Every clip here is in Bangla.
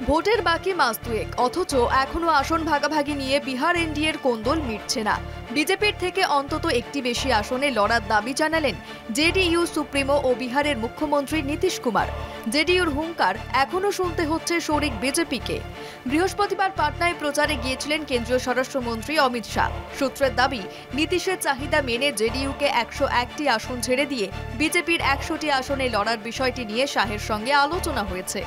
ভোটের বাকি মাস দুয়েক, অথচ এখনো আসন ভাগাভাগি নিয়ে বিহার এনডিএর কোন্দল মিটছে না। বিজেপির থেকে অন্তত একটি বেশি আসনে লড়ার দাবি জানালেন জেডিইউ সুপ্রিমো ও বিহারের মুখ্যমন্ত্রী নীতিশ কুমার। জেডিইউর হুঙ্কার, এখনো শুনতে হচ্ছে শরিক বিজেপিকে। বৃহস্পতিবার পাটনায় প্রচারে গিয়েছিলেন কেন্দ্রীয় স্বরাষ্ট্রমন্ত্রী অমিত শাহ। সূত্রের দাবি, নীতিশের চাহিদা মেনে জেডিইউকে 101টি আসন ছেড়ে দিয়ে বিজেপির 100টি আসনে লড়ার বিষয়টি নিয়ে শাহের সঙ্গে আলোচনা হয়েছে।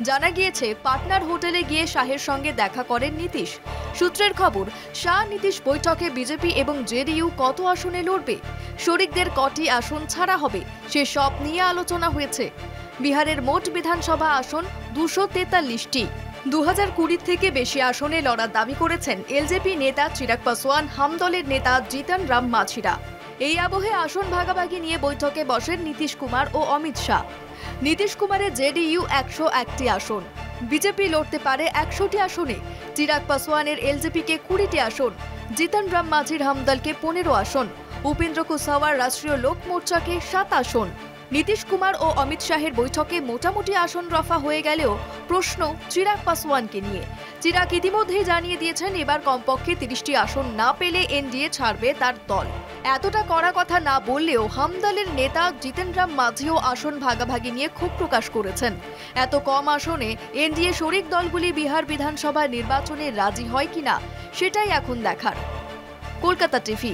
জানা গিয়েছে, পাটনার হোটেলে গিয়ে শাহের সঙ্গে দেখা করেন নীতিশ। সূত্রের খবর, শাহ নীতিশ বৈঠকে বিজেপি এবং জেডিইউ কত আসনে লড়বে, শরিকদের কটি আসন ছাড়া হবে, সে সব নিয়ে আলোচনা হয়েছে। বিহারের মোট বিধানসভা আসন 243টি। 2020 থেকে বেশি আসনে লড়ার দাবি করেছেন এলজেপি নেতা চিরাগ পাসওয়ান, হাম দলের নেতা জিতন রাম মাঝিরা। এই আবহে আসন ভাগাভাগি নিয়ে বৈঠকে বসেন নীতিশ কুমার ও অমিত শাহ। নীতিশ কুমারের জেডিইউ 101টি আসন, বিজেপি লড়তে পারে 100টি আসনে। চিরাগ পাসওয়ানের এলজেপিকে 20টি আসন, জিতন রাম মাঝির হামদলকে 15 আসন, উপেন্দ্র কুশওয়ার রাষ্ট্রীয় লোক মোর্চাকে 7 আসন। নীতিশ কুমার ও অমিত শাহের বৈঠকে মোটামুটি আসন রফা হয়ে গেলেও প্রশ্ন চিরাগ পাসওয়ানকে নিয়ে। চিরাগ ইতিমধ্যেই জানিয়ে দিয়েছেন, এবার কমপক্ষে 30টি আসন না পেলে এনডিএ ছাড়বে তার দল। এতটা কড়া কথা না বললেও হামদলের নেতা জিতেন রাম মাঝিও আসন ভাগাভাগি নিয়ে ক্ষোভ প্রকাশ করেছেন। এত কম আসনে এনডিএ শরিক দলগুলি বিহার বিধানসভা নির্বাচনে রাজি হয় কিনা, সেটাই এখন দেখার। কলকাতা টিভি।